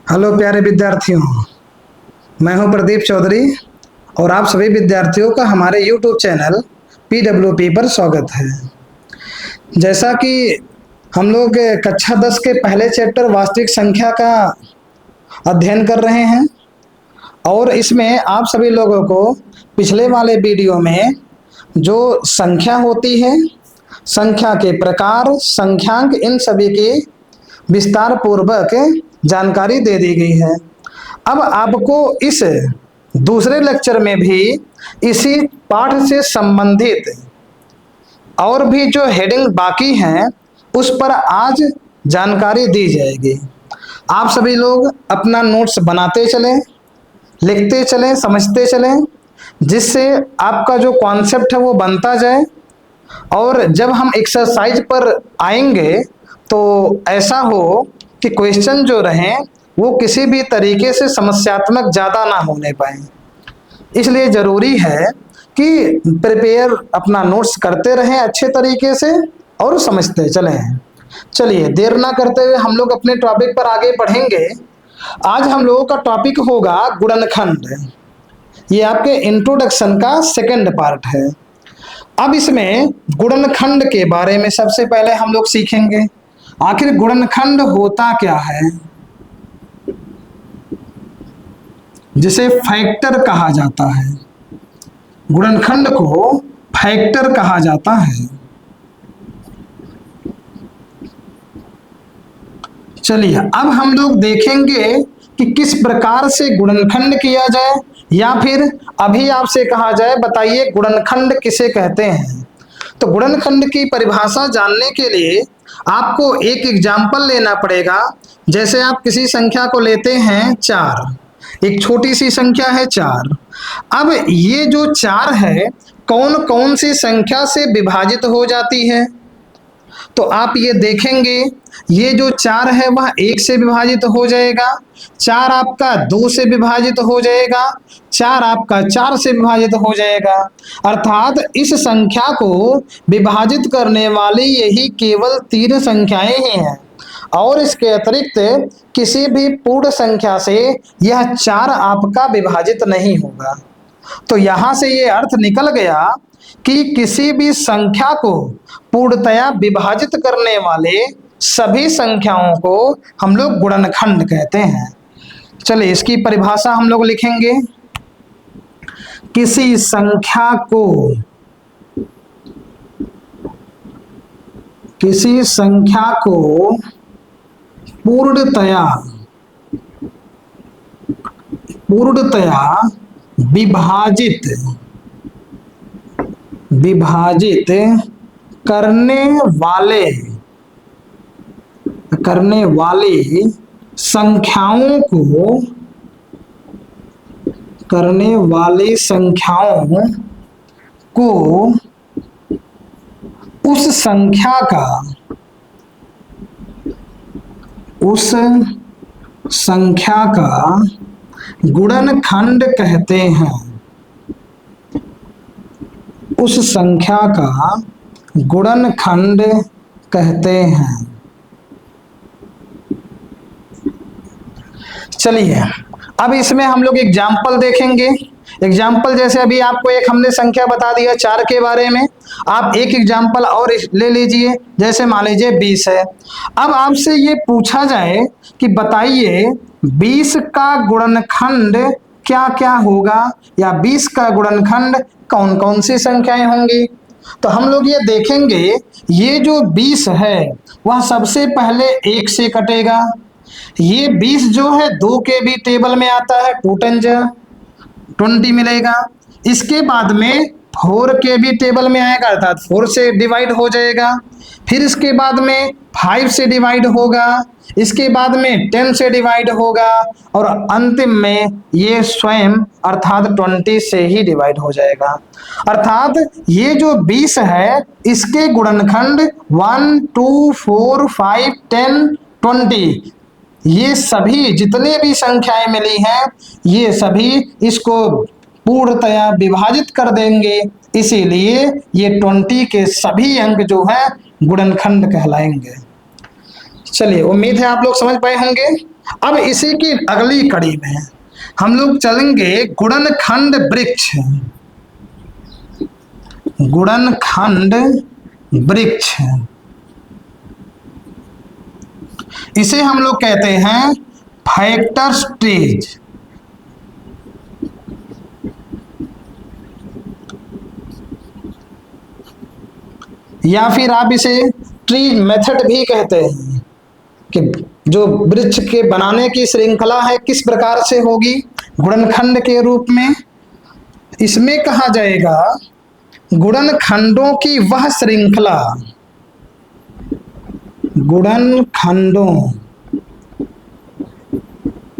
Hello प्यारे विद्यार्थियों, मैं हूं प्रदीप चौधरी और आप सभी विद्यार्थियों का हमारे YouTube चैनल PWP पर स्वागत है। जैसा कि हम लोग कक्षा 10 के पहले चैप्टर वास्तविक संख्या का अध्ययन कर रहे हैं और इसमें आप सभी लोगों को पिछले वाले वीडियो में जो संख्या होती है, संख्या के प्रकार, संख्यांक, इन सभी की विस्तार पूर्वक जानकारी दे दी गई है। अब आपको इस दूसरे लेक्चर में भी इसी पाठ से संबंधित और भी जो हेडिंग बाकी हैं उस पर आज जानकारी दी जाएगी। आप सभी लोग अपना नोट्स बनाते चलें, लिखते चलें, समझते चलें, जिससे आपका जो कॉन्सेप्ट है वो बनता जाए और जब हम एक्सरसाइज पर आएंगे तो ऐसा हो कि क्वेश्चन जो रहें वो किसी भी तरीके से समस्यात्मक ज़्यादा ना होने पाए। इसलिए ज़रूरी है कि प्रिपेयर अपना नोट्स करते रहें अच्छे तरीके से और समझते चलें। चलिए देर ना करते हुए हम लोग अपने टॉपिक पर आगे बढ़ेंगे। आज हम लोगों का टॉपिक होगा गुणनखंड। ये आपके इंट्रोडक्शन का सेकंड पार्ट है। अब इसमें गुणनखंड के बारे में सबसे पहले हम लोग सीखेंगे। आखिर गुणनखंड होता क्या है, जिसे फैक्टर कहा जाता है। गुणनखंड को फैक्टर कहा जाता है। चलिए अब हम लोग देखेंगे कि किस प्रकार से गुणनखंड किया जाए, या फिर अभी आपसे कहा जाए बताइए गुणनखंड किसे कहते हैं। तो गुणनखंड की परिभाषा जानने के लिए आपको एक एग्जाम्पल लेना पड़ेगा। जैसे आप किसी संख्या को लेते हैं 4, एक छोटी सी संख्या है 4। अब ये जो 4 है कौन कौन सी संख्या से विभाजित हो जाती है, तो आप ये देखेंगे ये जो 4 है वह 1 से विभाजित हो जाएगा, 4 आपका 2 से विभाजित हो जाएगा, 4 आपका 4 से विभाजित हो जाएगा। अर्थात इस संख्या को विभाजित करने वाली यही केवल 3 संख्याएं ही हैं और इसके अतिरिक्त किसी भी पूर्ण संख्या से यह 4 आपका विभाजित नहीं होगा। तो यहां से ये अर्थ निकल गया कि किसी भी संख्या को पूर्णतया विभाजित करने वाले सभी संख्याओं को हम लोग गुणनखंड कहते हैं। चलिए इसकी परिभाषा हम लोग लिखेंगे। किसी संख्या को पूर्णतया विभाजित करने वाली संख्याओं को उस संख्या का गुणनखंड कहते हैं। उस संख्या का गुणनखंड कहते हैं। चलिए अब इसमें हम लोग एग्जाम्पल देखेंगे। एग्जाम्पल जैसे अभी आपको एक हमने संख्या बता दिया 4 के बारे में, आप एक एग्जाम्पल और ले लीजिए। जैसे मान लीजिए 20 है। अब आपसे ये पूछा जाए कि बताइए 20 का गुणनखंड क्या क्या होगा, या 20 का गुणनखंड कौन कौन सी संख्याएं होंगी। तो हम लोग ये देखेंगे ये जो 20 है वह सबसे पहले 1 से कटेगा। ये 20 जो है 2 के भी टेबल में आता है, 2 × 20 मिलेगा। इसके बाद में 4 के भी टेबल में आएगा, अर्थात 4 से डिवाइड हो जाएगा। फिर इसके बाद में 5 से डिवाइड होगा, इसके बाद में 10 से डिवाइड होगा और अंतिम में ये स्वयं अर्थात 20 से ही डिवाइड हो जाएगा। अर्थात ये जो 20 है इसके गुणनखंड 1, 2, 4, 5, 10, 20 ये सभी जितने भी संख्याएं मिली हैं ये सभी इसको पूर्णतया विभाजित कर देंगे। इसीलिए ये 20 के सभी अंक जो है गुणनखंड कहलाएंगे। चलिए उम्मीद है आप लोग समझ पाए होंगे। अब इसी की अगली कड़ी में हम लोग चलेंगे गुणनखंड वृक्ष। गुणनखंड वृक्ष, इसे हम लोग कहते हैं फैक्टर्स ट्रीज। या फिर आप इसे ट्री मेथड भी कहते हैं कि जो वृक्ष के बनाने की श्रृंखला है किस प्रकार से होगी, गुणनखंड के रूप में। इसमें कहा जाएगा गुणनखंडों की वह श्रृंखला, गुणनखंडों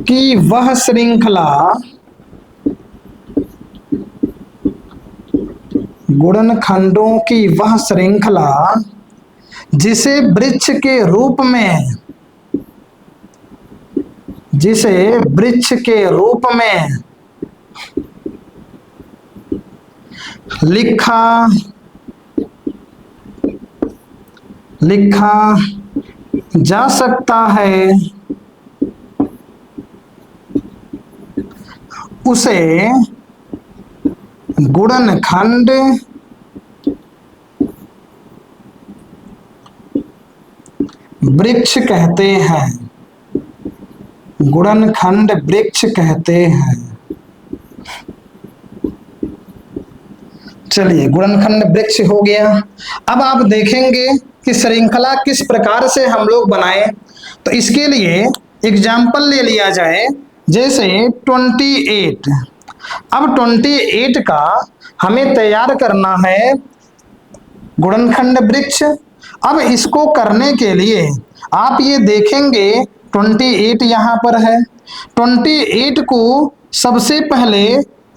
की वह श्रृंखला, गुणनखंडों की वह श्रृंखला जिसे वृक्ष के रूप में, जिसे वृक्ष के रूप में लिखा जा सकता है, उसे गुणनखंड वृक्ष कहते हैं। गुणनखंड वृक्ष कहते हैं। चलिए, गुणनखंड वृक्ष हो गया। अब आप देखेंगे कि श्रृंखला किस प्रकार से हम लोग बनाए, तो इसके लिए एग्जाम्पल ले लिया जाए, जैसे 28। अब 28 का हमें तैयार करना है गुणनखंड वृक्ष। अब इसको करने के लिए आप ये देखेंगे 28 यहाँ पर है। 28 को सबसे पहले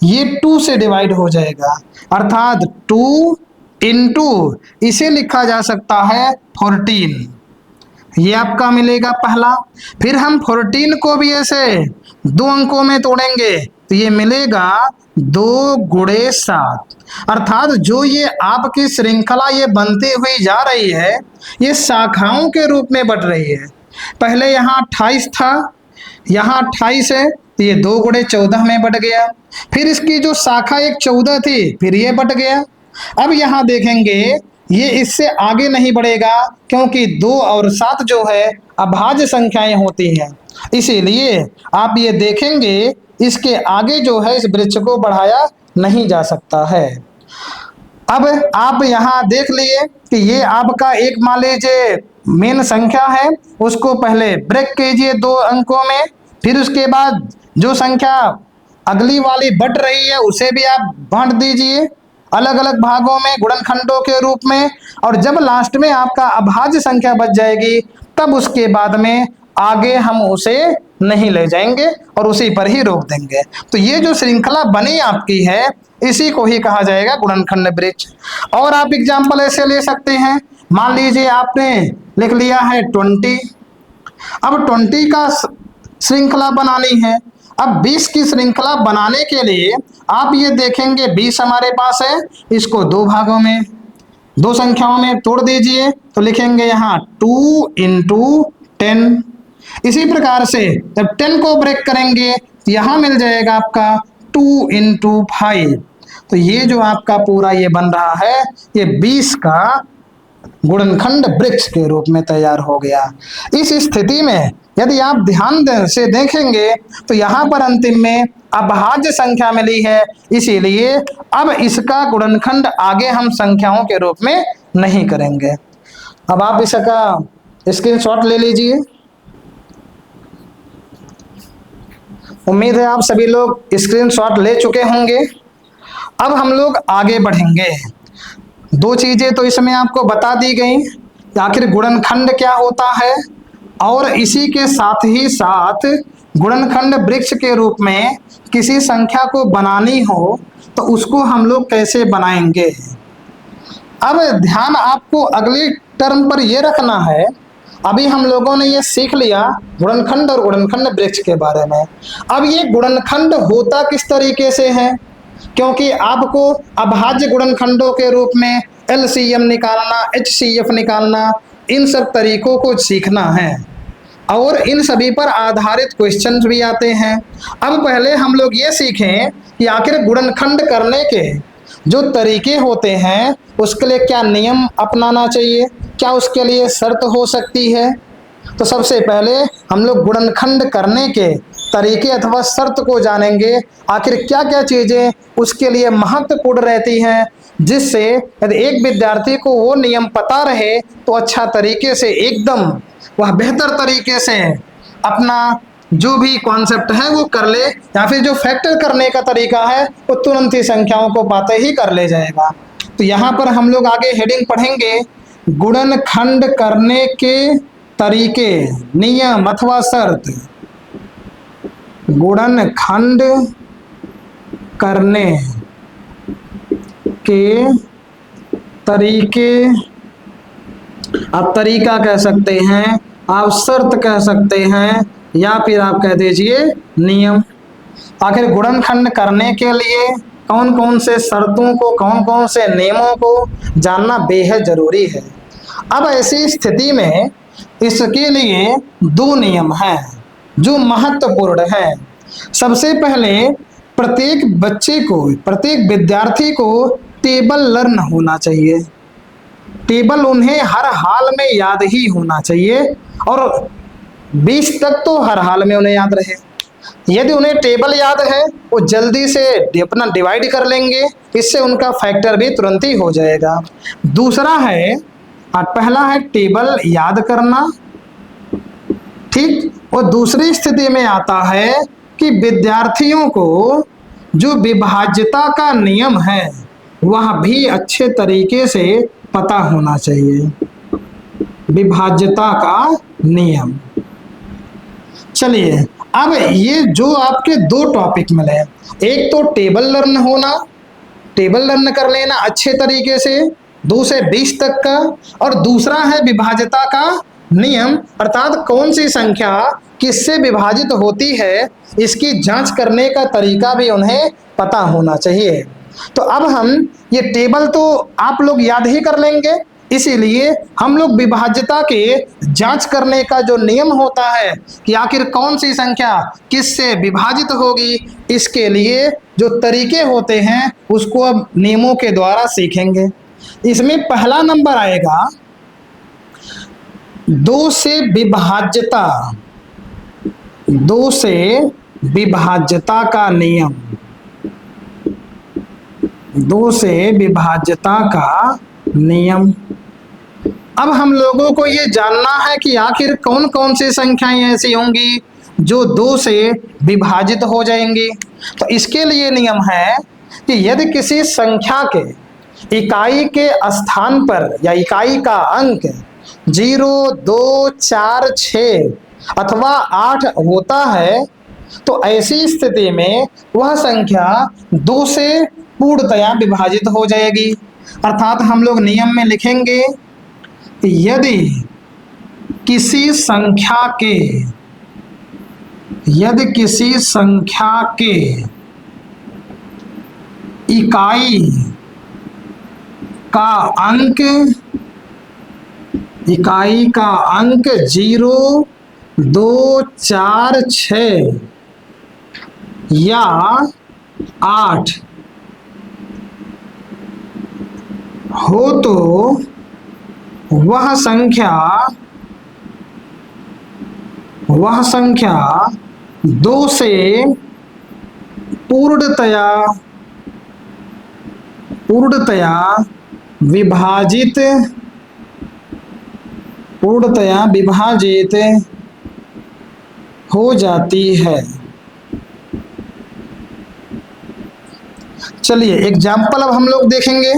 ये 2 से डिवाइड हो जाएगा, अर्थात 2 इंटू इसे लिखा जा सकता है 14। ये आपका मिलेगा पहला। फिर हम 14 को भी ऐसे 2 अंकों में तोड़ेंगे तो ये मिलेगा 2 गुणे 7, अर्थात जो ये आपकी श्रृंखला ये बनती हुई जा रही है, ये शाखाओं के रूप में बढ़ रही है। पहले यहाँ 28 था, यहाँ 28 है, तो ये 2 गुणे 14 में बढ़ गया। फिर इसकी जो शाखा एक 14 थी, फिर ये बढ़ गया। अब यहाँ देखेंगे ये इससे आगे नहीं बढ़ेगा, क्योंकि 2 और 7 जो है अभाज्य संख्याएं होती हैं, इसीलिए आप ये देखेंगे इसके आगे जो है इस वृक्ष को बढ़ाया नहीं जा सकता है। अब आप यहाँ देख लिए कि ये आपका एक मान लीजिए मेन संख्या है, उसको पहले ब्रेक कीजिए 2 अंकों में, फिर उसके बाद जो संख्या अगली वाली बढ़ रही है उसे भी आप बांट दीजिए अलग अलग भागों में गुणनखंडों के रूप में, और जब लास्ट में आपका अभाज्य संख्या बच जाएगी तब उसके बाद में आगे हम उसे नहीं ले जाएंगे और उसी पर ही रोक देंगे। तो ये जो श्रृंखला बनी आपकी है, इसी को ही कहा जाएगा गुणनखंड वृक्ष। और आप एग्जाम्पल ऐसे ले सकते हैं, मान लीजिए आपने लिख लिया है 20। अब 20 का श्रृंखला बनानी है। अब 20 की श्रृंखला बनाने के लिए आप ये देखेंगे 20 हमारे पास है, इसको 2 भागों में 2 संख्याओं में तोड़ दीजिए, तो लिखेंगे यहाँ 2 इंटू 10। इसी प्रकार से जब 10 को ब्रेक करेंगे तो यहाँ मिल जाएगा आपका 2 इंटू 5। तो ये जो आपका पूरा ये बन रहा है, ये 20 का गुणनखंड वृक्ष के रूप में तैयार हो गया। इस स्थिति में यदि आप ध्यान से देखेंगे तो यहाँ पर अंतिम में अभाज्य संख्या मिली है, इसीलिए अब इसका गुणनखंड आगे हम संख्याओं के रूप में नहीं करेंगे। अब आप इसका स्क्रीनशॉट ले लीजिए। उम्मीद है आप सभी लोग स्क्रीनशॉट ले चुके होंगे। अब हम लोग आगे बढ़ेंगे। 2 चीजें तो इसमें आपको बता दी गई कि आखिर गुणनखंड क्या होता है, और इसी के साथ ही साथ गुणनखंड वृक्ष के रूप में किसी संख्या को बनानी हो तो उसको हम लोग कैसे बनाएंगे। अब ध्यान आपको अगले टर्म पर यह रखना है, अभी हम लोगों ने ये सीख लिया गुणनखंड और गुणनखंड वृक्ष के बारे में। अब ये गुणनखंड होता किस तरीके से है, क्योंकि आपको अभाज्य गुणनखंडों के रूप में LCM निकालना, HCF निकालना, इन सब तरीकों को सीखना है। और इन सभी पर आधारित क्वेश्चंस भी आते हैं। अब पहले हम लोग ये सीखें कि आखिर गुणनखंड करने के जो तरीके होते हैं उसके लिए क्या नियम अपनाना चाहिए, क्या उसके लिए शर्त हो सकती है। तो सबसे पहले हम लोग गुणनखंड करने के तरीके अथवा शर्त को जानेंगे, आखिर क्या क्या चीजें उसके लिए महत्वपूर्ण रहती हैं, जिससे यदि एक विद्यार्थी को वो नियम पता रहे तो अच्छा तरीके से एकदम वह बेहतर तरीके से अपना जो भी कॉन्सेप्ट है वो कर ले, या फिर जो फैक्टर करने का तरीका है वो तुरंत ही संख्याओं को पाते ही कर ले जाएगा। तो यहाँ पर हम लोग आगे हेडिंग पढ़ेंगे, गुणनखंड करने के तरीके, नियम अथवा शर्त। गुणनखंड करने के तरीके, आप तरीका कह सकते हैं, आप शर्त कह सकते हैं, या फिर आप कह दीजिए नियम। आखिर गुणनखंड करने के लिए कौन कौन से शर्तों को, कौन कौन से नियमों को जानना बेहद जरूरी है। अब ऐसी स्थिति में इसके लिए दो नियम हैं जो महत्वपूर्ण है। सबसे पहले प्रत्येक बच्चे को, प्रत्येक विद्यार्थी को टेबल लर्न होना चाहिए। टेबल उन्हें हर हाल में याद ही होना चाहिए, और 20 तक तो हर हाल में उन्हें याद रहे। यदि उन्हें टेबल याद है वो जल्दी से अपना डिवाइड कर लेंगे, इससे उनका फैक्टर भी तुरंत ही हो जाएगा। दूसरा है, पहला है टेबल याद करना, ठीक, और दूसरी स्थिति में आता है कि विद्यार्थियों को जो विभाज्यता का नियम है वह भी अच्छे तरीके से पता होना चाहिए। विभाज्यता का नियम। चलिए, अब ये जो आपके दो टॉपिक मिले, एक तो टेबल लर्न होना, टेबल लर्न कर लेना अच्छे तरीके से 2 से 20 तक का, और दूसरा है विभाज्यता का नियम, अर्थात कौन सी संख्या किससे विभाजित होती है इसकी जांच करने का तरीका भी उन्हें पता होना चाहिए। तो अब हम ये टेबल तो आप लोग याद ही कर लेंगे, इसीलिए हम लोग विभाज्यता के जांच करने का जो नियम होता है कि आखिर कौन सी संख्या किससे विभाजित होगी, इसके लिए जो तरीके होते हैं उसको अब नियमों के द्वारा सीखेंगे। इसमें पहला नंबर आएगा 2 से विभाज्यता, 2 से विभाज्यता का नियम, 2 से विभाज्यता का नियम। अब हम लोगों को ये जानना है कि आखिर कौन कौन सी संख्याएं ऐसी होंगी जो 2 से विभाजित हो जाएंगी। तो इसके लिए नियम है कि यदि किसी संख्या के इकाई के स्थान पर या इकाई का अंक 0, 2, 4, 6 अथवा 8 होता है तो ऐसी स्थिति में वह संख्या 2 से पूर्णतया विभाजित हो जाएगी। अर्थात हम लोग नियम में लिखेंगे, यदि किसी संख्या के, यदि किसी संख्या के इकाई का अंक, इकाई का अंक 0, 2, 4, 6 या 8 हो तो वह संख्या 2 से पूर्णतया विभाजित हो जाती है। चलिए एग्जाम्पल अब हम लोग देखेंगे।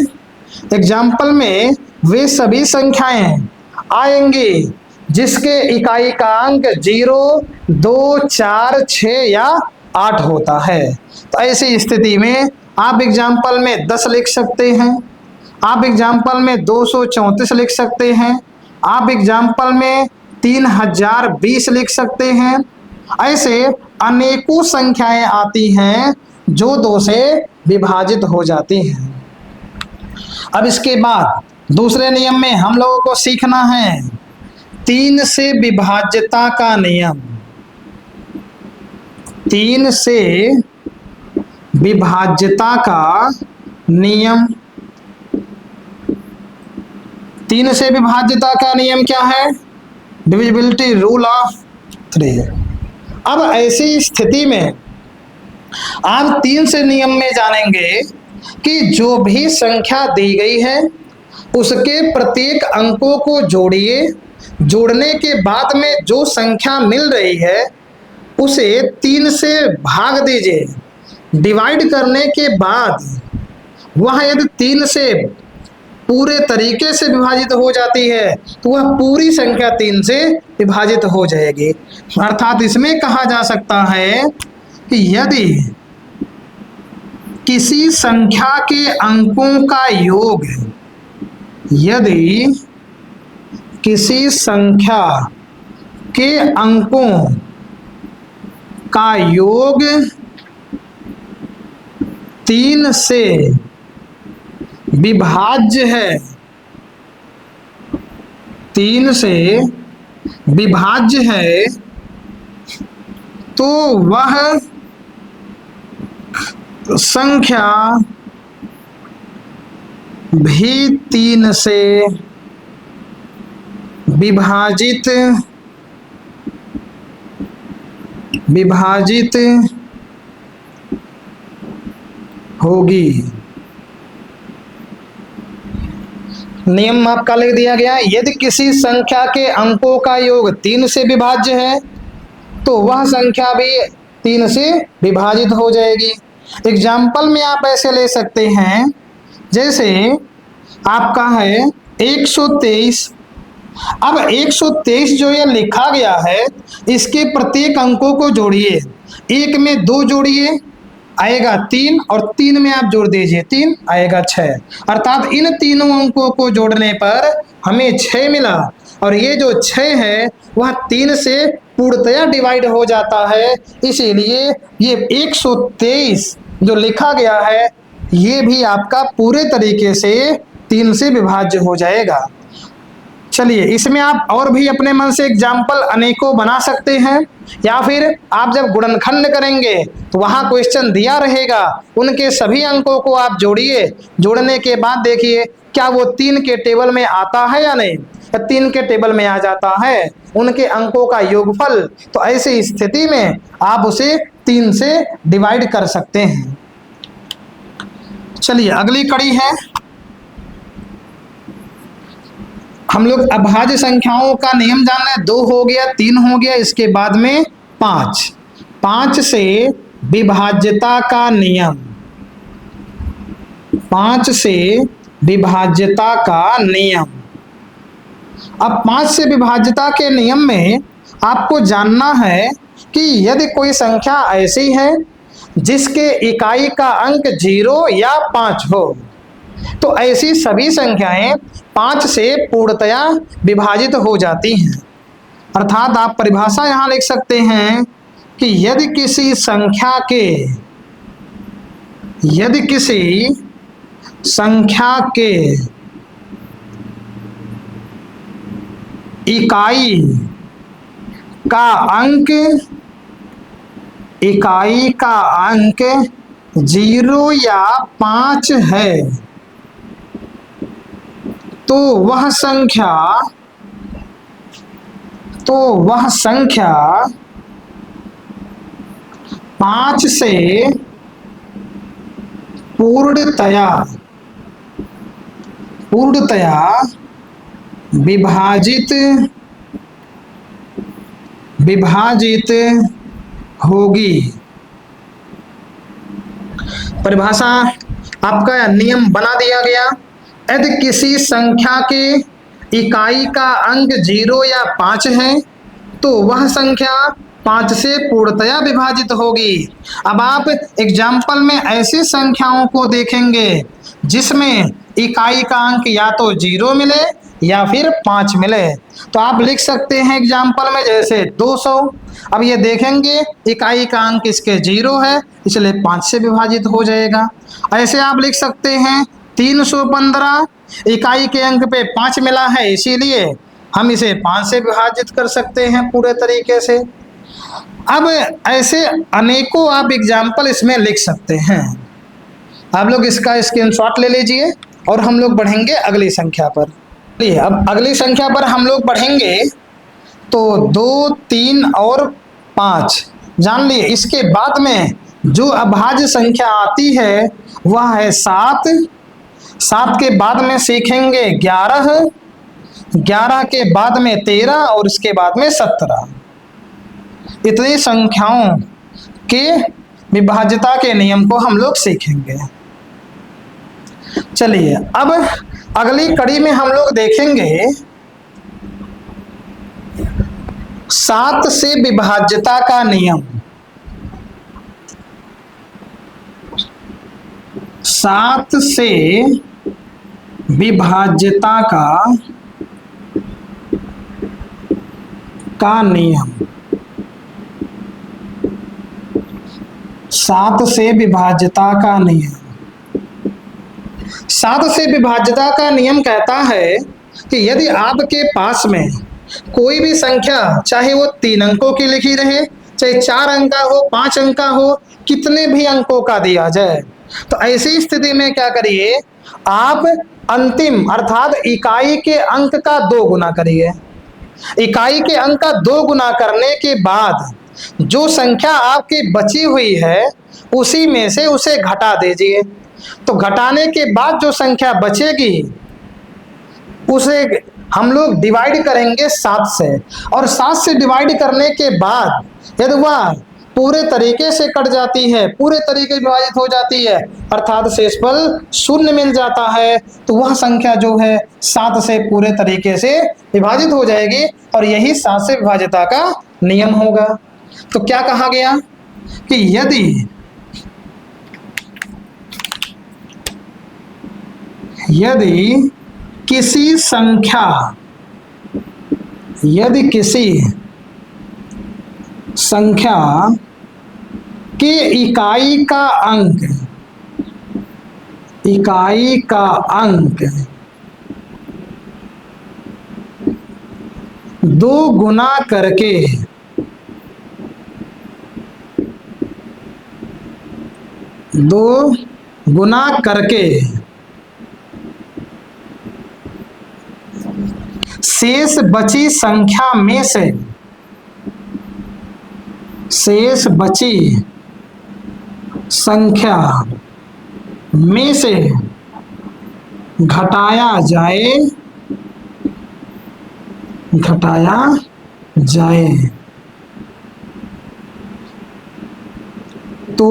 एग्जाम्पल में वे सभी संख्याएं आएंगी जिसके इकाई का अंक 0, 2, 4, 6 या 8 होता है। तो ऐसी स्थिति में आप एग्जाम्पल में 10 लिख सकते हैं, आप एग्जाम्पल में 234 लिख सकते हैं, आप एग्जाम्पल में 3020 लिख सकते हैं। ऐसे अनेकों संख्याएं आती हैं जो 2 से विभाजित हो जाती हैं। अब इसके बाद दूसरे नियम में हम लोगों को सीखना है 3 से विभाज्यता का नियम, 3 से विभाज्यता का नियम। 3 से विभाज्यता का नियम क्या है? Divisibility rule of 3। अब ऐसी स्थिति में आप 3 से नियम में जानेंगे कि जो भी संख्या दी गई है उसके प्रत्येक अंकों को जोड़िए, जोड़ने के बाद में जो संख्या मिल रही है उसे 3 से भाग दीजिए। डिवाइड करने के बाद वह यदि 3 से पूरे तरीके से विभाजित हो जाती है तो वह पूरी संख्या 3 से विभाजित हो जाएगी। अर्थात इसमें कहा जा सकता है कि यदि किसी संख्या के अंकों का योग, यदि किसी संख्या के अंकों का योग 3 से विभाज्य है, 3 से विभाज्य है, तो वह संख्या भी 3 से विभाजित होगी। नियम आपका लिख दिया गया, यदि किसी संख्या के अंकों का योग 3 से विभाज्य है तो वह संख्या भी 3 से विभाजित हो जाएगी। एग्जाम्पल में आप ऐसे ले सकते हैं, जैसे आपका है 123। अब 123 जो ये लिखा गया है इसके प्रत्येक अंकों को जोड़िए, 1 में 2 जोड़िए आएगा 3 और 3 में आप जोड़ दीजिए 3 आएगा 6। अर्थात इन तीनों अंकों को जोड़ने पर हमें 6 मिला और ये जो 6 है वह 3 से पूर्णतया डिवाइड हो जाता है, इसीलिए ये 123 जो लिखा गया है ये भी आपका पूरे तरीके से 3 से विभाज्य हो जाएगा। चलिए इसमें आप और भी अपने मन से एग्जाम्पल अनेकों बना सकते हैं, या फिर आप जब गुणनखंड करेंगे तो वहां क्वेश्चन दिया रहेगा, उनके सभी अंकों को आप जोड़िए, जोड़ने के बाद देखिए क्या वो 3 के टेबल में आता है या नहीं। 3 के टेबल में आ जाता है उनके अंकों का योगफल, तो ऐसी स्थिति में आप उसे 3 से डिवाइड कर सकते हैं। चलिए अगली कड़ी है, हम लोग अभाज्य संख्याओं का नियम जान रहे हैं। 2 हो गया, 3 हो गया, इसके बाद में 5 से विभाज्यता का नियम, 5 से विभाज्यता का नियम। अब 5 से विभाज्यता के नियम में आपको जानना है कि यदि कोई संख्या ऐसी है जिसके इकाई का अंक 0 या 5 हो तो ऐसी सभी संख्याएं 5 से पूर्णतया विभाजित हो जाती हैं। अर्थात आप परिभाषा यहां लिख सकते हैं कि यदि किसी संख्या के इकाई का अंक 0 या 5 है तो वह संख्या 5 से पूर्णतया विभाजित होगी। परिभाषा आपका नियम बना दिया गया, यदि किसी संख्या के इकाई का अंक 0 या 5 है तो वह संख्या 5 से पूर्णतया विभाजित होगी। अब आप एग्जाम्पल में ऐसी संख्याओं को देखेंगे जिसमें इकाई का अंक या तो 0 मिले या फिर 5 मिले, तो आप लिख सकते हैं एग्जाम्पल में जैसे 200। अब ये देखेंगे इकाई का अंक इसके 0 है इसलिए 5 से विभाजित हो जाएगा। ऐसे आप लिख सकते हैं 315, इकाई के अंक पे 5 मिला है इसीलिए हम इसे 5 से विभाजित कर सकते हैं पूरे तरीके से। अब ऐसे अनेकों आप एग्जाम्पल इसमें लिख सकते हैं। आप लोग इसका स्क्रीनशॉट ले लीजिए और हम लोग बढ़ेंगे अगली संख्या पर। चलिए अब अगली संख्या पर हम लोग बढ़ेंगे तो 2, 3 और 5 जान लिए। इसके बाद में जो अभाज्य संख्या आती है वह है 7। 7 के बाद में सीखेंगे 11, 11 के बाद में 13 और इसके बाद में 17। इतनी संख्याओं के विभाज्यता के नियम को हम लोग सीखेंगे। चलिए अब अगली कड़ी में हम लोग देखेंगे 7 से विभाज्यता का नियम। 7 से विभाज्यता का नियम। 7 से विभाज्यता का नियम। 7 से विभाज्यता का नियम कहता है कि यदि आपके पास में कोई भी संख्या, चाहे वो 3 अंकों की लिखी रहे, चाहे 4 अंक का हो, 5 अंक का हो, कितने भी अंकों का दिया जाए, तो ऐसी स्थिति में क्या करिए, आप अंतिम अर्थात इकाई के अंक का 2 गुना करिए। इकाई के अंक का 2 गुना करने के बाद जो संख्या आपकी बची हुई है उसी में से उसे घटा दीजिए। तो घटाने के बाद जो संख्या बचेगी उसे हम लोग डिवाइड करेंगे 7 से, और 7 से डिवाइड करने के बाद यदि वह पूरे तरीके से कट जाती है, पूरे तरीके से विभाजित हो जाती है, अर्थात शेषफल 0 मिल जाता है, तो वह संख्या जो है 7 से पूरे तरीके से विभाजित हो जाएगी और यही 7 से विभाज्यता का नियम होगा। तो क्या कहा गया कि यदि किसी संख्या के इकाई का अंक 2 गुना करके शेष बची संख्या में से घटाया जाए तो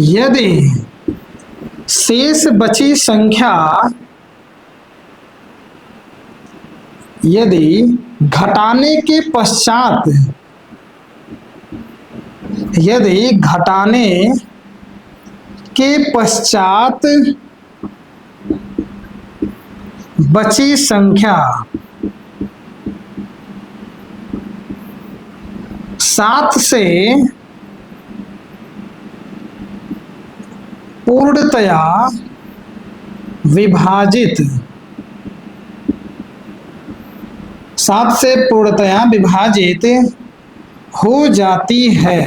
यदि शेष बची संख्या घटाने के पश्चात बची संख्या 7 से पूर्णतया विभाजित हो जाती है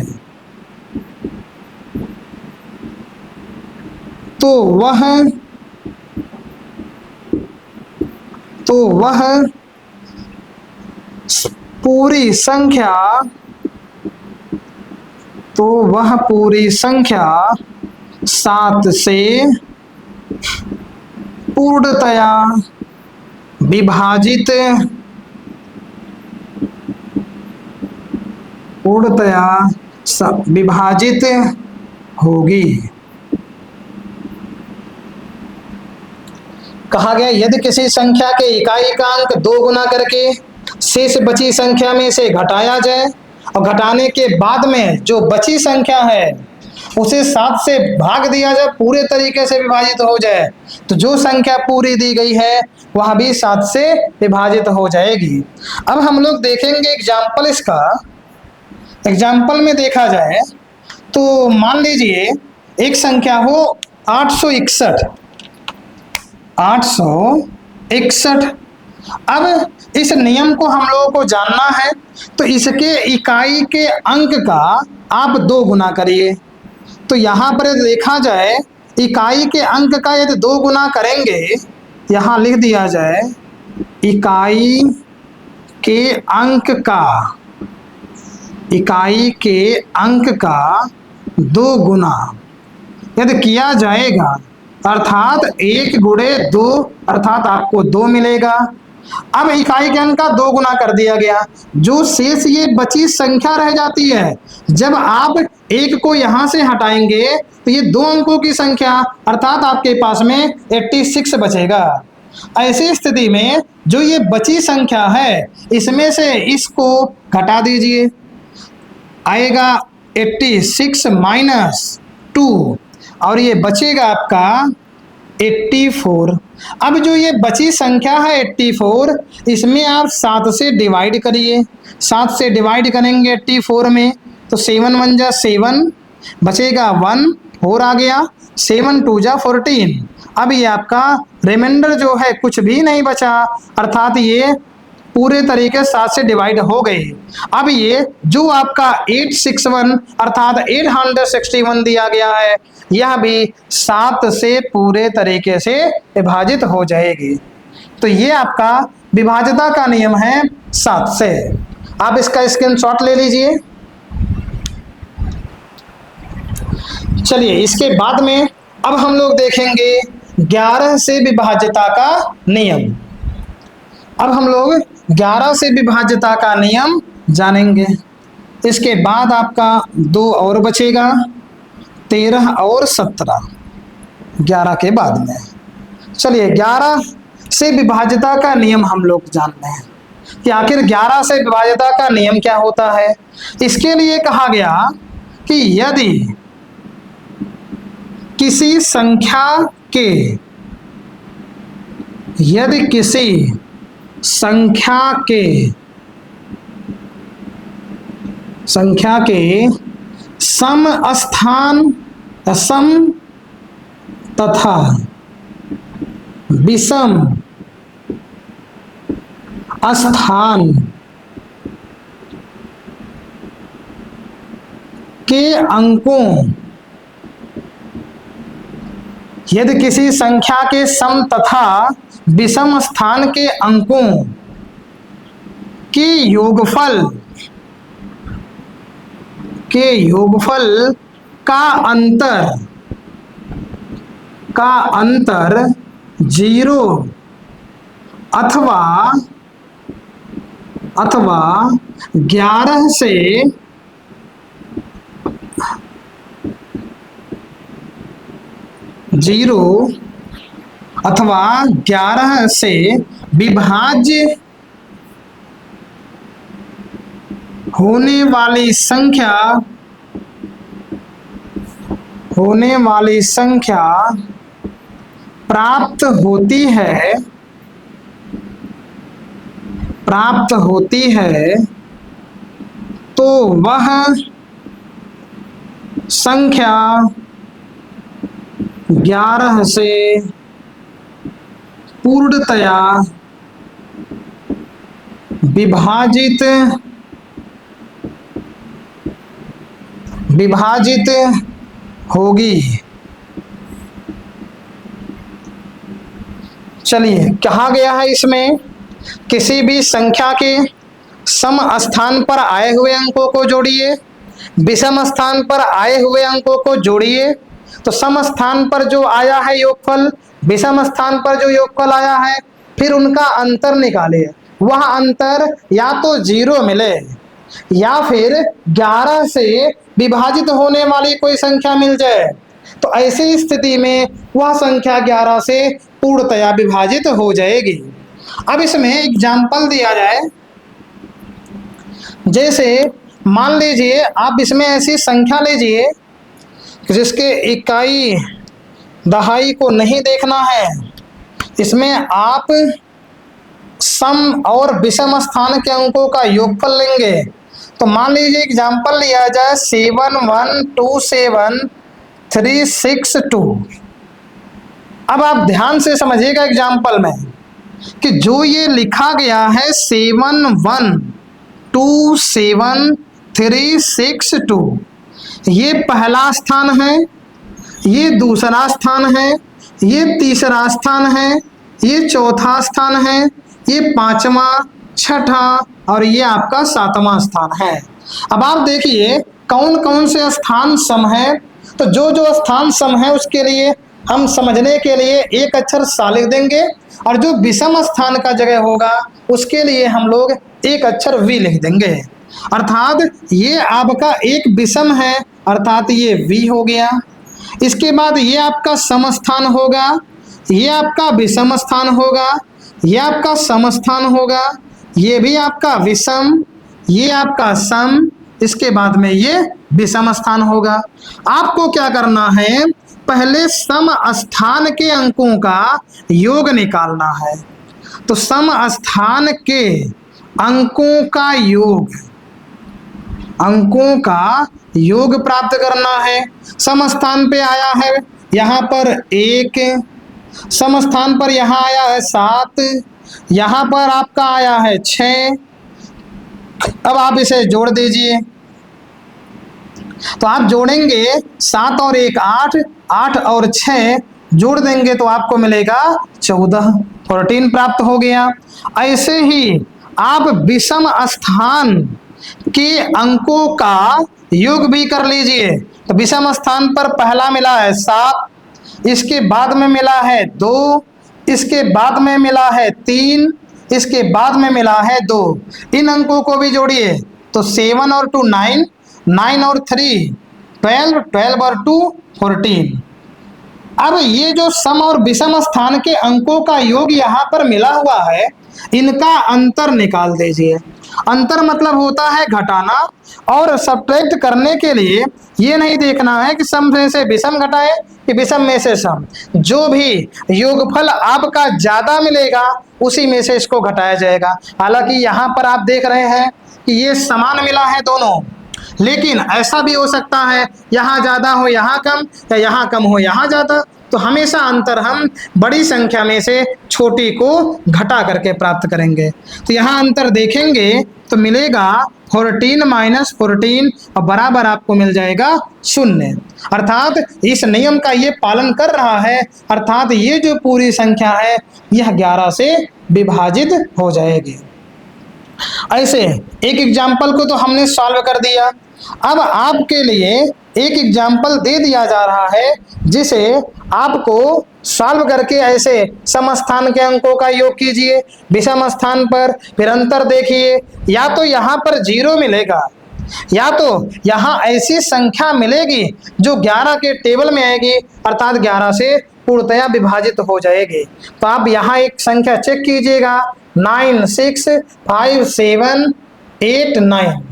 तो वह पूरी संख्या 7 से पूर्णतया विभाजित होगी। कहा गया यदि किसी संख्या के इकाई का अंक 2 गुना करके शेष बची संख्या में से घटाया जाए और घटाने के बाद में जो बची संख्या है उसे 7 से भाग दिया जाए, पूरे तरीके से विभाजित हो जाए, तो जो संख्या पूरी दी गई है वह भी 7 से विभाजित हो जाएगी। अब हम लोग देखेंगे एग्जाम्पल। इसका एग्जाम्पल में देखा जाए तो मान लीजिए एक संख्या हो 861 अब इस नियम को हम लोगों को जानना है, तो इसके इकाई के अंक का आप 2 गुना करिए। तो यहाँ पर यदि देखा जाए, इकाई के अंक का यदि 2 गुना करेंगे, यहाँ लिख दिया जाए इकाई के अंक का, इकाई के अंक का 2 गुना यदि किया जाएगा, अर्थात 1 गुणे 2 अर्थात आपको 2 मिलेगा। अब इकाई के अंक का 2 गुना कर दिया गया, जो शेष ये बची संख्या रह जाती है, जब आप 1 को यहां से हटाएंगे तो ये 2 अंकों की संख्या अर्थात आपके पास में 86 बचेगा। ऐसी स्थिति में जो ये बची संख्या है, इसमें से इसको घटा दीजिए, आएगा 86 माइनस 2 और ये बचेगा आपका 84। अब जो ये बची संख्या है 84, इसमें आप 7 से डिवाइड करिए। 7 से डिवाइड करेंगे 84 में तो 7 1 जा 7, बचेगा 1, 4 आ गया, 7 2 जा 14। अब ये आपका रिमाइंडर जो है कुछ भी नहीं बचा, अर्थात ये पूरे तरीके 7 से डिवाइड हो गए। अब ये जो आपका 861 अर्थात 861 दिया गया है, यह भी 7 से पूरे तरीके से विभाजित हो जाएगी। तो ये आपका विभाज्यता का नियम है 7 से। आप इसका स्क्रीनशॉट ले लीजिए। चलिए, इसके बाद में अब हम लोग देखेंगे 11 से विभाज्यता का नियम। अब हम लोग 11 से विभाज्यता का नियम जानेंगे। इसके बाद आपका 2 और बचेगा, 13 और 17 11 के बाद में। चलिए, 11 से विभाज्यता का नियम हम लोग जानते हैं कि आखिर 11 से विभाज्यता का नियम क्या होता है। इसके लिए कहा गया कि यदि किसी संख्या के सम तथा विषम स्थान के अंकों, यदि किसी संख्या के सम तथा विषम स्थान के अंकों के योगफल का अंतर 0 अथवा 11 से विभाज्य होने वाली संख्या प्राप्त होती है तो वह संख्या 11 से पूर्णतया विभाजित होगी। चलिए, कहा गया है इसमें किसी भी संख्या के सम स्थान पर आए हुए अंकों को जोड़िए, विषम स्थान पर आए हुए अंकों को जोड़िए। तो सम स्थान पर जो आया है योगफल, विषम स्थान पर जो योगफल आया है, फिर उनका अंतर निकाले। वह अंतर या तो 0 मिले या फिर 11 से विभाजित होने वाली कोई संख्या मिल जाए, तो ऐसी स्थिति में वह संख्या 11 से पूर्णतया विभाजित हो जाएगी। अब इसमें एग्जाम्पल दिया जाए, जैसे मान लीजिए आप इसमें ऐसी संख्या लीजिए जिसके इकाई दहाई को नहीं देखना है, इसमें आप सम और विषम स्थान के अंकों का योगफल लेंगे। तो मान लीजिए एग्जाम्पल लिया जाए 7127362। अब आप ध्यान से समझिएगा एग्जाम्पल में, कि जो ये लिखा गया है 712732, ये पहला स्थान है, ये दूसरा स्थान है, ये तीसरा स्थान है, ये चौथा स्थान है, ये पांचवा, छठा और ये आपका सातवां स्थान है। अब आप देखिए कौन कौन से स्थान सम है। तो जो जो स्थान सम है उसके लिए हम समझने के लिए एक अक्षर सा लिख देंगे, और जो विषम स्थान का जगह होगा उसके लिए हम लोग एक अक्षर वी लिख देंगे। अर्थात ये आपका एक विषम है, अर्थात ये वी हो गया। इसके बाद ये आपका सम स्थान होगा, ये आपका विषम स्थान होगा, ये आपका सम स्थान होगा, ये भी आपका विषम, ये आपका सम, इसके बाद में ये विषम स्थान होगा। आपको क्या करना है, पहले सम स्थान के अंकों का योग निकालना है। तो सम स्थान के अंकों का योग प्राप्त करना है। सम स्थान पे आया है यहाँ पर 1, सम स्थान पर यहाँ आया है 7, यहाँ पर आपका आया है 6। अब आप इसे जोड़ दीजिए। तो आप जोड़ेंगे 7 और 1 8, 8 और 6 जोड़ देंगे तो आपको मिलेगा 14 प्राप्त हो गया। ऐसे ही आप विषम स्थान के अंकों का योग भी कर लीजिए। तो विषम स्थान पर पहला मिला है 7, इसके बाद में मिला है 2, इसके बाद में मिला है 3, इसके बाद में मिला है 2। इन अंकों को भी जोड़िए तो 7 और 2 9, 9 और 3 12, 12 और 2 14। अब ये जो सम और विषम स्थान के अंकों का योग यहाँ पर मिला हुआ है, इनका अंतर निकाल दीजिए। अंतर मतलब होता है घटाना, और सब्ट्रैक्ट करने के लिए ये नहीं देखना है कि सम में से विषम घटाए कि विषम में से सम। जो भी योगफल आपका ज्यादा मिलेगा उसी में से इसको घटाया जाएगा। हालांकि यहाँ पर आप देख रहे हैं कि ये समान मिला है दोनों, लेकिन ऐसा भी हो सकता है यहाँ ज्यादा हो यहाँ कम, या यहाँ कम हो यहाँ ज्यादा। तो हमेशा अंतर हम बड़ी संख्या में से छोटी को घटा करके प्राप्त करेंगे। तो यहाँ अंतर देखेंगे तो मिलेगा 14 माइनस 14 और बराबर आपको मिल जाएगा 0। अर्थात इस नियम का ये पालन कर रहा है, अर्थात ये जो पूरी संख्या है यह 11 से विभाजित हो जाएगी। ऐसे एक एग्जाम्पल को तो हमने सॉल्व कर दिया। अब आपके लिए एक एग्जाम्पल दे दिया जा रहा है जिसे आपको सॉल्व करके ऐसे सम स्थान के अंकों का योग कीजिए विषम स्थान पर, फिर अंतर देखिए। या तो यहाँ पर 0 मिलेगा, या तो यहाँ ऐसी संख्या मिलेगी जो 11 के टेबल में आएगी, अर्थात 11 से पूर्णतया विभाजित हो जाएगी। तो आप यहाँ एक संख्या चेक कीजिएगा 9 6 5 7 8 9।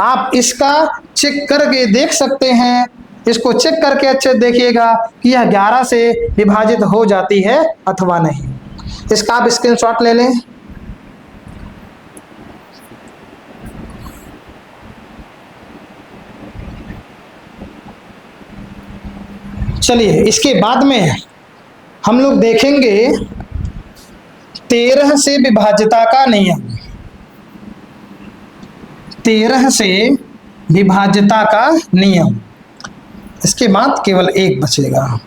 आप इसका चेक करके देख सकते हैं, इसको चेक करके अच्छे देखिएगा कि यह 11 से विभाजित हो जाती है अथवा नहीं। इसका आप स्क्रीनशॉट ले लें। चलिए इसके बाद में हम लोग देखेंगे 13 से विभाज्यता का नियम। 13 से विभाज्यता का नियम, इसके बाद केवल एक बचेगा।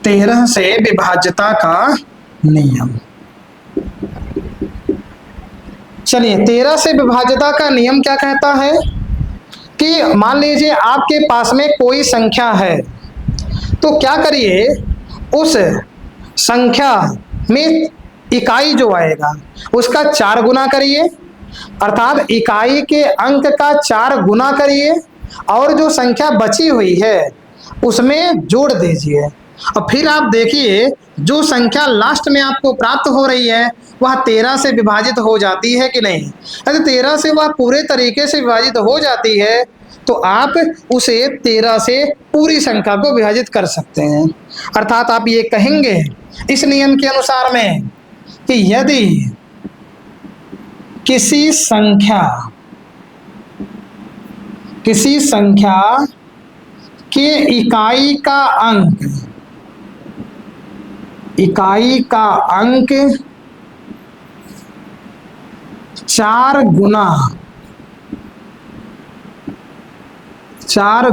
13 से विभाज्यता का नियम। चलिए 13 से विभाज्यता का नियम क्या कहता है कि मान लीजिए आपके पास में कोई संख्या है, तो क्या करिए उस संख्या में इकाई जो आएगा उसका 4 गुना करिए, अर्थात इकाई के अंक का 4 गुना करिए और जो संख्या बची हुई है उसमें जोड़ दीजिए। और फिर आप देखिए जो संख्या लास्ट में आपको प्राप्त हो रही है वह 13 से विभाजित हो जाती है कि नहीं। यदि 13 से वह पूरे तरीके से विभाजित हो जाती है तो आप उसे 13 से पूरी संख्या को विभाजित कर सकते हैं। अर्थात आप ये कहेंगे इस नियम के अनुसार में कि यदि किसी संख्या के इकाई का अंक इकाई का अंक 4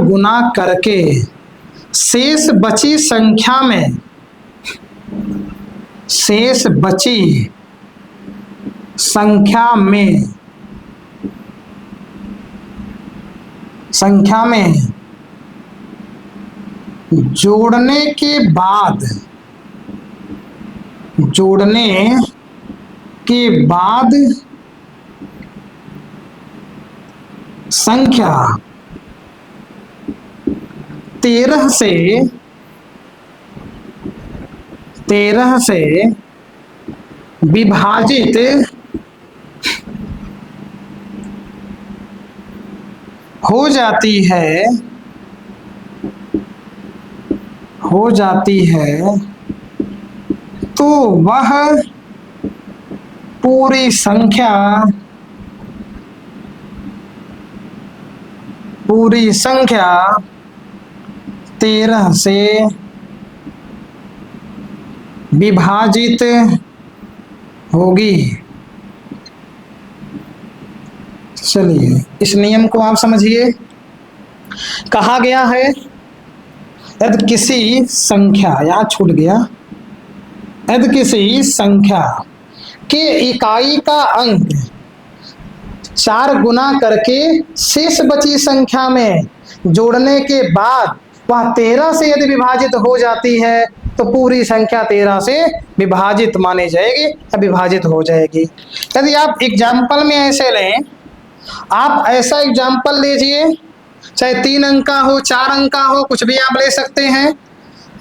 गुना करके शेष बची संख्या में जोड़ने के बाद संख्या 13 से विभाजित हो जाती है तो वह पूरी संख्या 13 से विभाजित होगी। चलिए इस नियम को आप समझिए। कहा गया है यदि किसी संख्या, यहां छूट गया, यदि किसी संख्या के इकाई का अंक 4 गुना करके शेष बची संख्या में जोड़ने के बाद वह 13 से यदि विभाजित हो जाती है तो पूरी संख्या 13 से विभाजित मानी जाएगी या विभाजित हो जाएगी। यदि आप एग्जाम्पल में ऐसे लें, आप ऐसा एग्जाम्पल लीजिए, चाहे 3 अंक का हो, 4 अंक का हो, कुछ भी आप ले सकते हैं,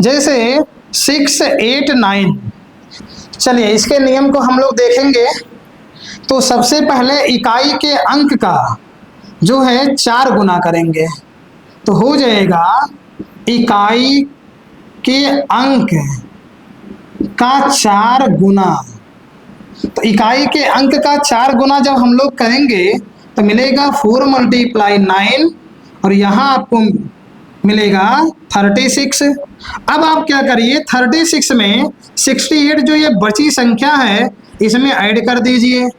जैसे 6, 8, 9। चलिए इसके नियम को हम लोग देखेंगे। तो सबसे पहले इकाई के अंक का जो है 4 गुना करेंगे तो हो जाएगा इकाई के अंक का 4 गुना। तो इकाई के अंक का 4 गुना जब हम लोग करेंगे तो मिलेगा 4 × 9 और यहाँ आपको मिलेगा 36। अब आप क्या करिए, 36 में 68 जो ये बची संख्या है इसमें ऐड कर दीजिए।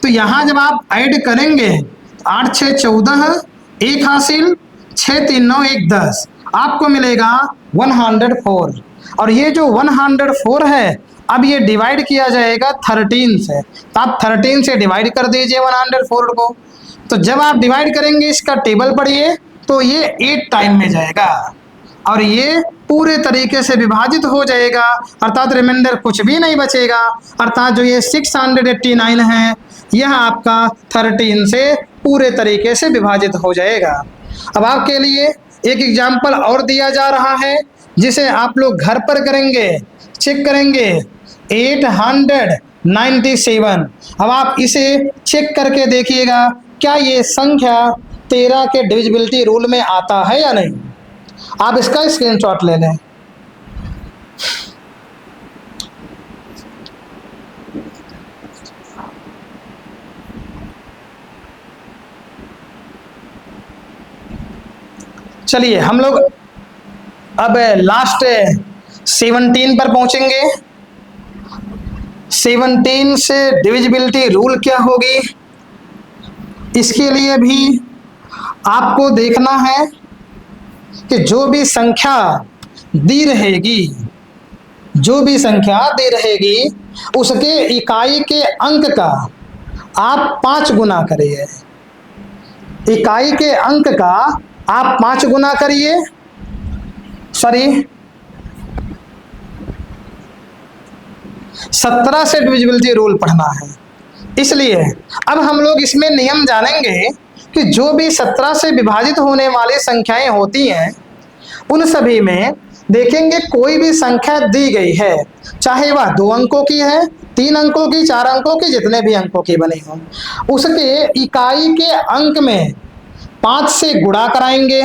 तो यहाँ जब आप ऐड करेंगे 8 6 14, 1 हासिल, 6 3 9 1 10, आपको मिलेगा 104। और ये जो 104 है अब ये डिवाइड किया जाएगा 13 से, तो आप 13 से डिवाइड कर दीजिए 104 को। तो जब आप डिवाइड करेंगे इसका टेबल पढ़िए तो ये 8 टाइम में जाएगा और ये पूरे तरीके से विभाजित हो जाएगा, अर्थात रिमाइंडर कुछ भी नहीं बचेगा। अर्थात जो ये 689 है यह आपका 13 से पूरे तरीके से विभाजित हो जाएगा। अब आपके लिए एक एग्जाम्पल और दिया जा रहा है जिसे आप लोग घर पर करेंगे, चेक करेंगे। 897। अब आप इसे चेक करके देखिएगा क्या ये संख्या 13 के डिविजिबिलिटी रूल में आता है या नहीं। आप इसका स्क्रीनशॉट ले लें। चलिए हम लोग अब लास्ट 17 पर पहुंचेंगे। 17 से डिविजिबिलिटी रूल क्या होगी, इसके लिए भी आपको देखना है कि जो भी संख्या दी रहेगी उसके इकाई के अंक का आप 5 गुना करिए। इकाई के अंक का आप 5 गुना करिए। 17 से डिविजिबिलिटी रूल पढ़ना है, इसलिए अब हम लोग इसमें नियम जानेंगे कि जो भी 17 से विभाजित होने वाली संख्याएं होती हैं उन सभी में देखेंगे कोई भी संख्या दी गई है, चाहे वह 2 अंकों की है, 3 अंकों की, 4 अंकों की, जितने भी अंकों की बनी हो, उसके इकाई के अंक में 5 से गुणा कराएंगे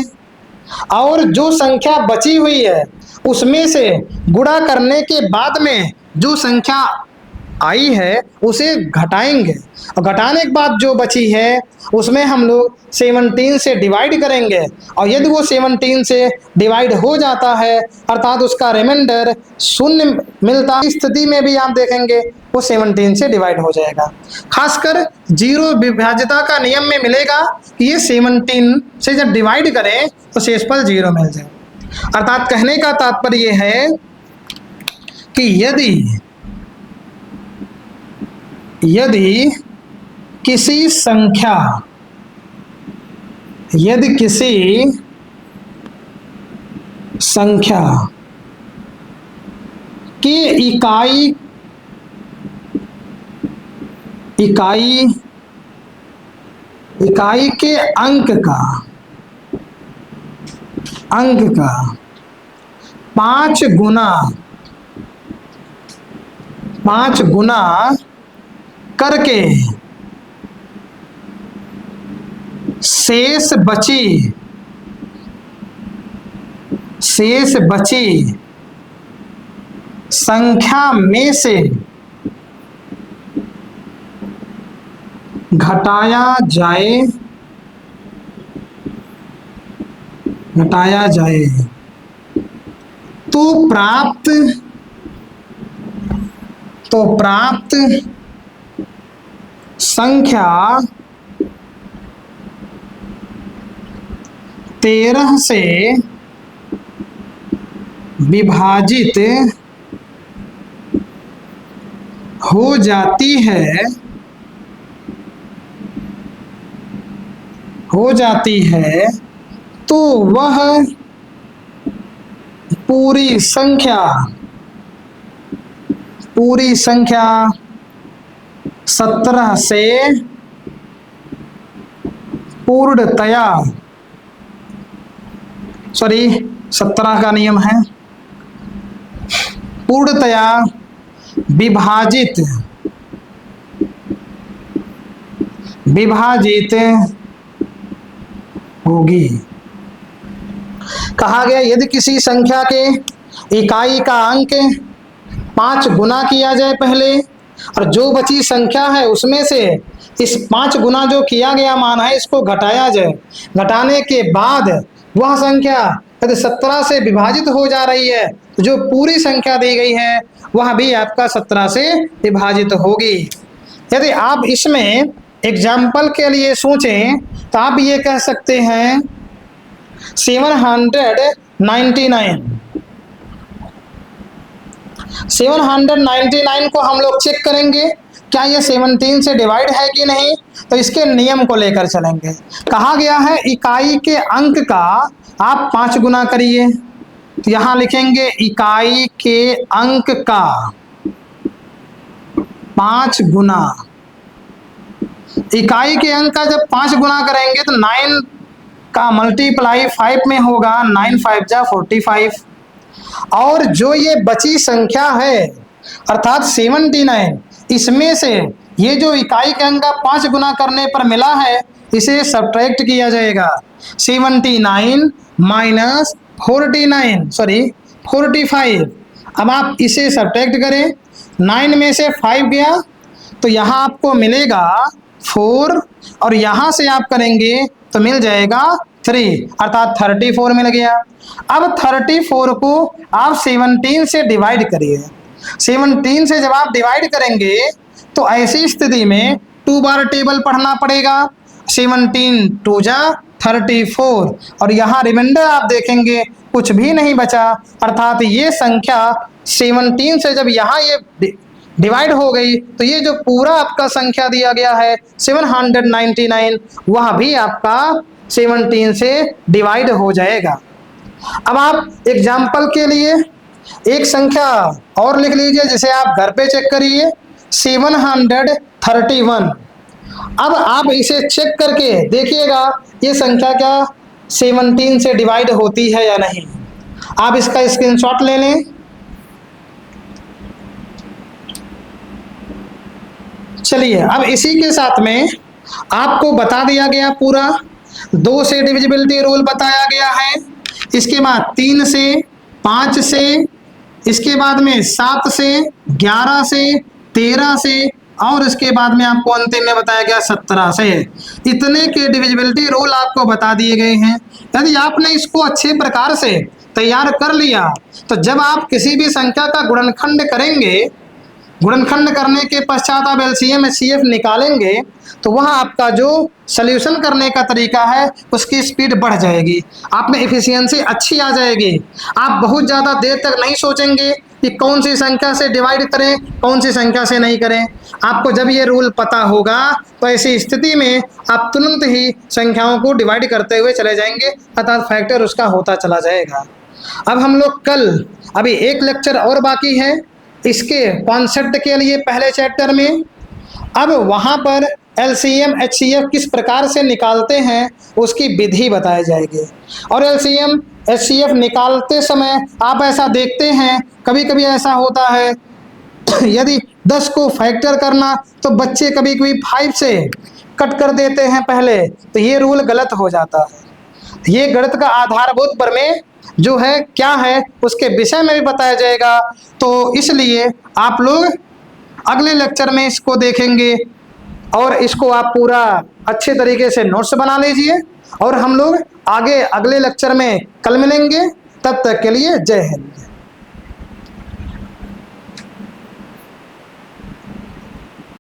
और जो संख्या बची हुई है उसमें से गुणा करने के बाद में जो संख्या आई है उसे घटाएंगे, और घटाने के बाद जो बची है उसमें हम लोग 17 से डिवाइड करेंगे, और यदि वो 17 से डिवाइड हो जाता है अर्थात उसका रिमाइंडर शून्य मिलता है, इस स्थिति में भी आप देखेंगे वो 17 से डिवाइड हो जाएगा। खासकर जीरो विभाज्यता का नियम में मिलेगा कि ये 17 से जब डिवाइड करें तो शेषफल 0 मिल जाए। अर्थात कहने का तात्पर्य है कि यदि किसी संख्या की इकाई के अंक का 5 गुना करके शेष बची संख्या में से घटाया जाए तो प्राप्त संख्या 13 से विभाजित हो जाती है तो वह पूरी संख्या 17 से पूर्णतया 17 का नियम है, पूर्णतया विभाजित होगी। कहा गया यदि किसी संख्या के इकाई का अंक 5 गुना किया जाए पहले, और जो बची संख्या है उसमें से इस 5 गुना जो किया गया मान है इसको घटाया जाए, घटाने के बाद वह संख्या यदि 17 से विभाजित हो जा रही है तो जो पूरी संख्या दी गई है वह भी आपका 17 से विभाजित होगी। यदि आप इसमें एग्जाम्पल के लिए सोचें तो आप ये कह सकते हैं 799 को हम लोग चेक करेंगे क्या ये 17 से डिवाइड है कि नहीं, तो इसके नियम को लेकर चलेंगे। कहा गया है इकाई के अंक का आप 5 गुना करिए, तो यहां लिखेंगे इकाई के अंक का 5 गुना। इकाई के अंक का जब 5 गुना करेंगे तो 9 का मल्टीप्लाई 5 में होगा, 9 5 जा 45, और जो ये बची संख्या है अर्थात 79, इसमें से ये जो इकाई के अंक का 5 गुना करने पर मिला है इसे सब्ट्रैक्ट किया जाएगा। 79 माइनस 45। अब आप इसे सब्ट्रैक्ट करें, 9 में से 5 गया तो यहाँ आपको मिलेगा 4, और यहाँ से आप करेंगे तो मिल जाएगा 3, अर्थात 34 मिल गया। अब 34 को आप 17 से डिवाइड करिए। 17 से जब आप डिवाइड करेंगे तो ऐसी स्थिति में 2 बार टेबल पढ़ना पड़ेगा। 17 2 जा 34, और यहाँ रिमाइंडर आप देखेंगे कुछ भी नहीं बचा, अर्थात ये संख्या 17 से जब यहाँ ये डिवाइड हो गई तो ये जो पूरा आपका संख्या दिया गया है 799 वह भी आपका 17 से डिवाइड हो जाएगा। अब आप एग्जाम्पल के लिए एक संख्या और लिख लीजिए जिसे आप घर पे चेक करिए, 731। अब आप इसे चेक करके देखिएगा ये संख्या क्या 17 से डिवाइड होती है या नहीं। आप इसका स्क्रीनशॉट ले लें। चलिए अब इसी के साथ में आपको बता दिया गया पूरा 2 से डिविजिबिलिटी रूल बताया गया है, इसके बाद 3 से, 5 से, इसके बाद में 7 से, 11 से, 13 से और इसके बाद में आपको अंतिम में बताया गया 17 से। इतने के डिविजिबिलिटी रूल आपको बता दिए गए हैं। यदि आपने इसको अच्छे प्रकार से तैयार कर लिया तो जब आप किसी भी संख्या का गुणनखंड करेंगे, गुणनखंड करने के पश्चात आप एलसीएम एचसीएफ निकालेंगे तो वह आपका जो सॉल्यूशन करने का तरीका है उसकी स्पीड बढ़ जाएगी, आप में एफिशिएंसी अच्छी आ जाएगी। आप बहुत ज़्यादा देर तक नहीं सोचेंगे कि कौन सी संख्या से डिवाइड करें, कौन सी संख्या से नहीं करें। आपको जब ये रूल पता होगा तो ऐसी स्थिति में आप तुरंत ही संख्याओं को डिवाइड करते हुए चले जाएंगे, अर्थात फैक्टर उसका होता चला जाएगा। अब हम लोग कल, अभी एक लेक्चर और बाकी है इसके कॉन्सेप्ट के लिए पहले चैप्टर में। अब वहाँ पर एलसीएम एचसीएफ किस प्रकार से निकालते हैं उसकी विधि बताई जाएगी। और एलसीएम एचसीएफ निकालते समय आप ऐसा देखते हैं, कभी कभी ऐसा होता है यदि 10 को फैक्टर करना तो बच्चे कभी कभी 5 से कट कर देते हैं पहले, तो ये रूल गलत हो जाता है। ये गणित का आधारभूत प्रमेय जो है क्या है उसके विषय में भी बताया जाएगा। तो इसलिए आप लोग अगले लेक्चर में इसको देखेंगे और इसको आप पूरा अच्छे तरीके से नोट्स बना लीजिए और हम लोग आगे अगले लेक्चर में कल मिलेंगे। तब तक के लिए जय हिंद।